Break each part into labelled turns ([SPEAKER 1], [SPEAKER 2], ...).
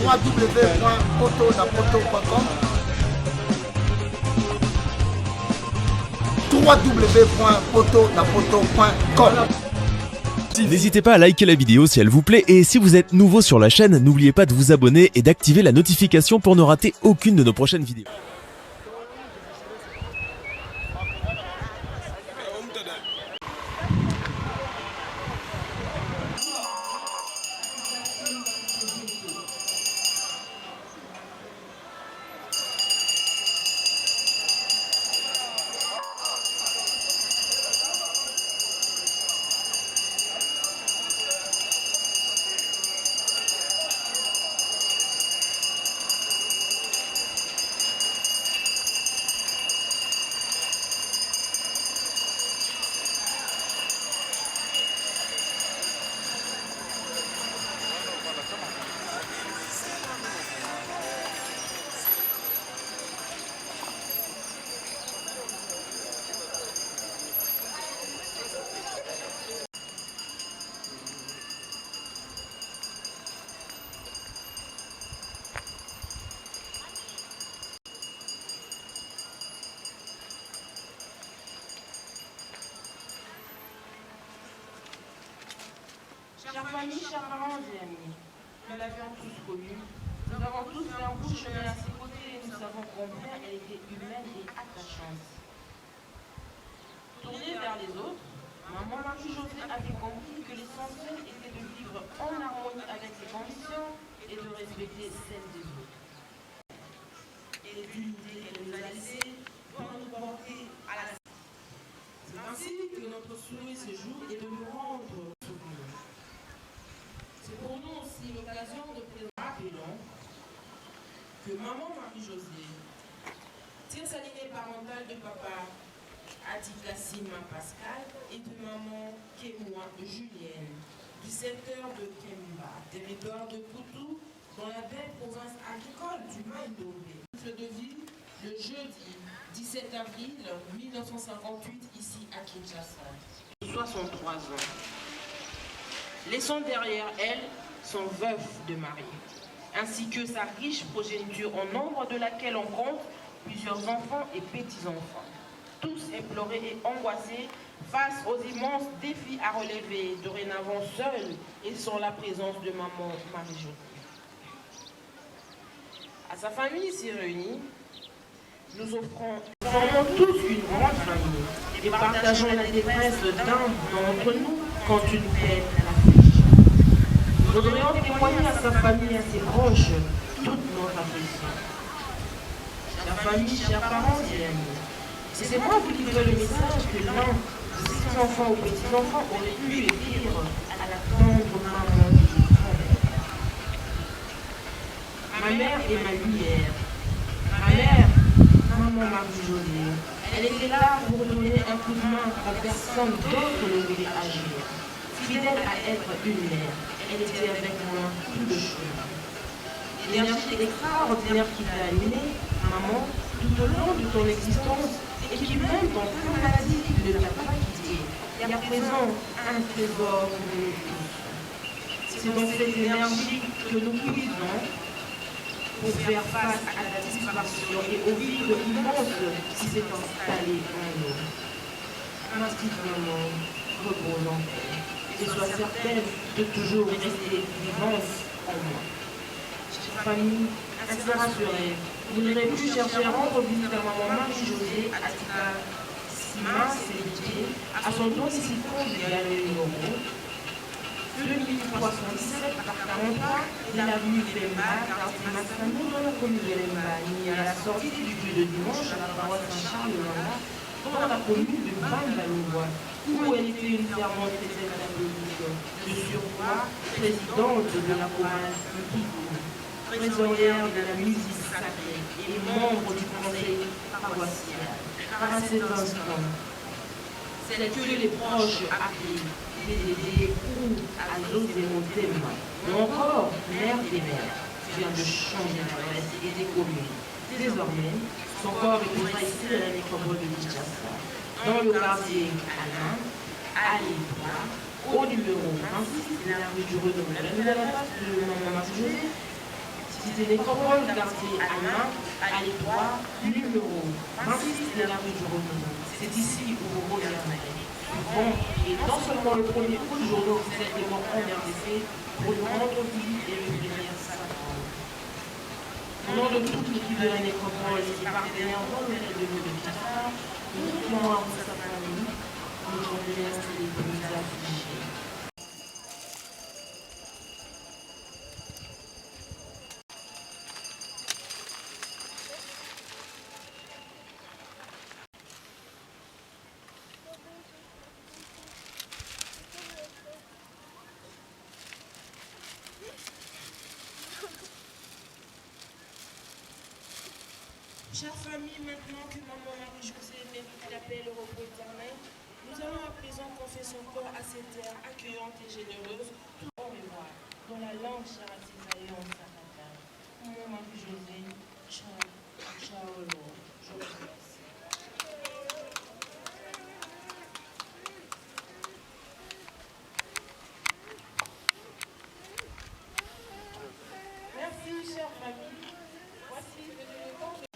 [SPEAKER 1] www.potonapoto.com www.potonapoto.com.
[SPEAKER 2] N'hésitez pas à liker la vidéo si elle vous plaît et si vous êtes nouveau sur la chaîne, n'oubliez pas de vous abonner et d'activer la notification pour ne rater aucune de nos prochaines vidéos.
[SPEAKER 3] Chers familles, chers parents et amis, nous l'avions tous connue. Nous avons tous fait un bout de chemin à ses côtés et nous savons combien elle était humaine et attachante. Tournée vers les autres, maman Marie-Josée avait compris que l'essentiel était de vivre en harmonie avec ses conditions et de respecter celles des autres. Et les dignités qu'elle nous a laissées vont nous porter à la... C'est ainsi que notre souhait ce jour est de nous rendre souvenirs. C'est pour nous aussi l'occasion de présenter. Rappelons que maman Marie-Josée tire sa lignée parentale de papa Atika Sima Pascal et de maman Kémoua Julienne du secteur de Kemba, territoire de Poutou, dans la belle province agricole du Maïdombe. De vie le jeudi 17 avril 1958 ici à Kinshasa. 63 ans. Laissant derrière elle son veuf de mari, ainsi que sa riche progéniture en nombre de laquelle on compte plusieurs enfants et petits-enfants, tous éplorés et angoissés face aux immenses défis à relever, dorénavant seuls et sans la présence de maman Marie-Josée. À sa famille ici réunie, nous formons tous une grande famille et partageons la détresse d'un d'entre nous quand une paix à la flèche. Nous voudrions témoigner à sa famille et à ses proches toute notre affection. Chère famille, chers parents et amis, c'est moi vous livrer le message que l'un de ces enfants ou petits-enfants aurait pu écrire à la tendre maman qui tremble. Ma mère est ma lumière. Ma mère, maman Marie-Josée, elle était là pour donner un coup de main quand personne d'autre ne voulait agir. Fidèle à être une mère, elle était avec moi tout le chemin. L'énergie extraordinaire qui t'a animée, maman, tout au long de ton existence, et qui même dans ta maladie ne t'a pas quitté, et à présent un trésor pour nous tous. C'est dans cette énergie que nous puisons pour faire face à la disparition et au vide immense qui s'est installé en nous. Ainsi maman, repose en paix et sois certaine de toujours rester vivante en moi. Chère famille, ainsi rassurée, vous n'irez plus chercher à rendre visite à maman Marie-Josée à Atika Sima Célité, à son domicile conjugal numéro 2317 par 43 de l'avenue Femba, quartier Massanou, dans la commune de Lembani, à la sortie du culte de dimanche à la paroisse Saint-Charles-Landa, dans la commune de Bambalouwa, où elle était une fervente chrétienne catholique, de surcroît présidente de la province de Kivu, trésorière de la musique sacrée et membre du conseil paroissial. À cet instant, c'est que les proches appellent DDD ou Azos et Montema, ou encore mère des mères, vient de changer d'adresse et des communes. Désormais, son corps est ici à la nécropole de Kinshasa, dans le quartier Alain, à l'Étoile, au numéro 26 de la rue du Renouveau, la nouvelle place de maman Marie-Josée, Cité Nécropole, quartier Alma, à l'étroit, numéro 26 de la rue du Romain. C'est ici où vous reviendrez. Bon, et non seulement le premier coup de journaux officiel des morts en RDC pour le rendre vie et récupérer sa parole. Au nom de toute l'équipe de la Nécropole et des partenaires dans le de Kinshasa, nous voulons à sa famille, nous remercions les plus affligés. Chère famille, maintenant que maman Marie-Josée mérite l'appel au repos éternel, nous allons à présent confier son corps à cette terre accueillante et généreuse, tout au revoir, dans la langue chère à ses aïeux en Sakata. Maman Marie-Josée, ciao, ciao, je vous remercie. Merci, chère famille. Voici le temps.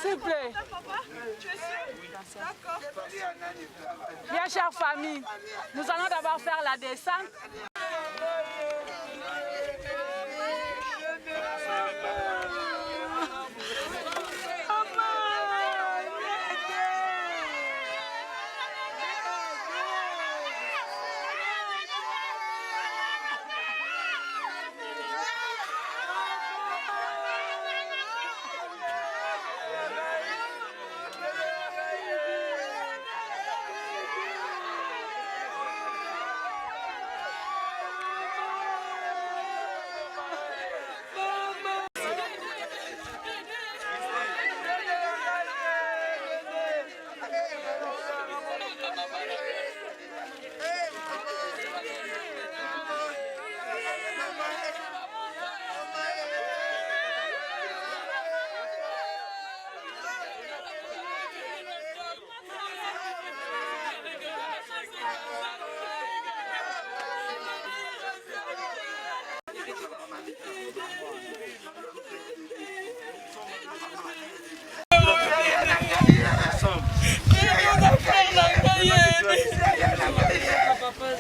[SPEAKER 4] S'il vous plaît. Bien, chère famille, nous allons d'abord faire la descente.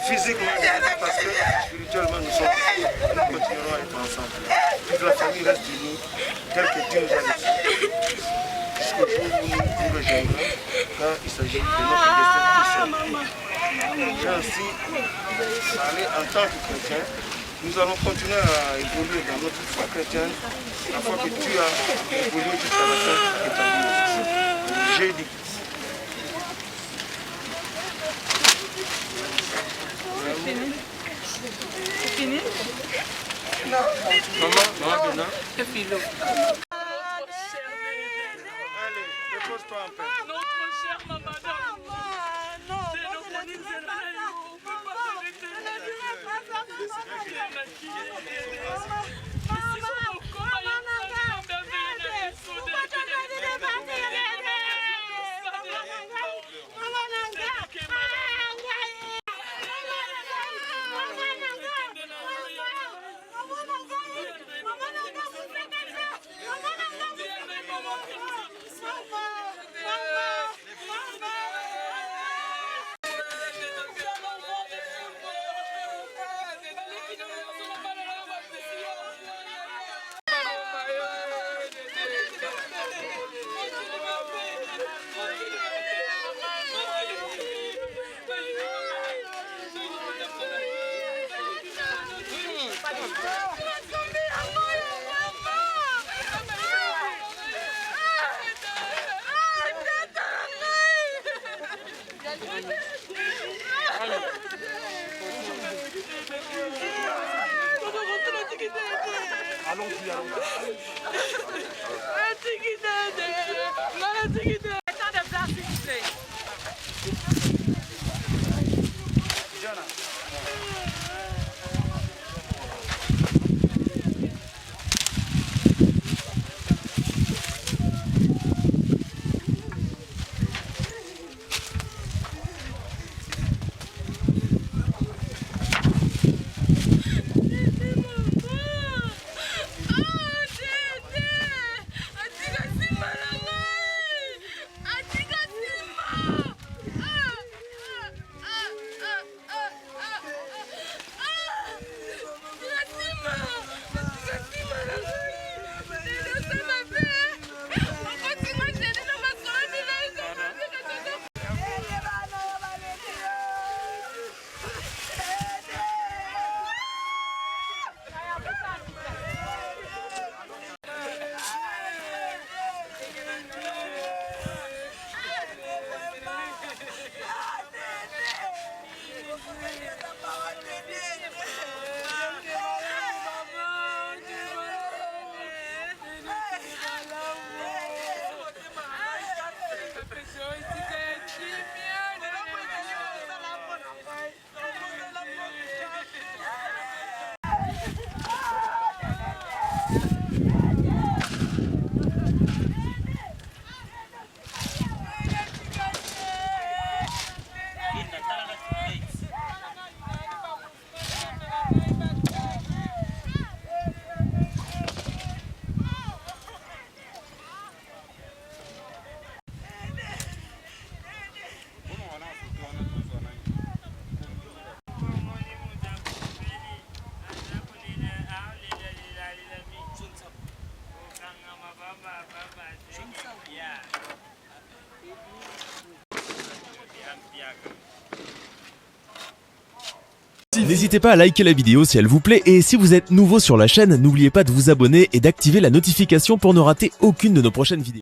[SPEAKER 5] Physiquement, parce que spirituellement nous continuerons à être ensemble. Toute la famille reste unie, tel que Dieu nous a décidé. Jusqu'au jour où nous rejoindrons, car il s'agit de notre destin tout seul. J'ai ainsi parlé en tant que chrétien. Nous allons continuer à évoluer dans notre foi chrétienne, la foi que tu as évolué jusqu'à la fin de ta vie. J'ai dit.
[SPEAKER 4] C'est fini?
[SPEAKER 5] Non. Maman, Bena.
[SPEAKER 4] C'est fini.
[SPEAKER 5] Allez, dépose-toi en paix.
[SPEAKER 4] Notre chère maman.
[SPEAKER 5] Allons-y, allons-y.
[SPEAKER 4] Attends de place, s'il vous plaît.
[SPEAKER 2] N'hésitez pas à liker la vidéo si elle vous plaît et si vous êtes nouveau sur la chaîne, n'oubliez pas de vous abonner et d'activer la notification pour ne rater aucune de nos prochaines vidéos.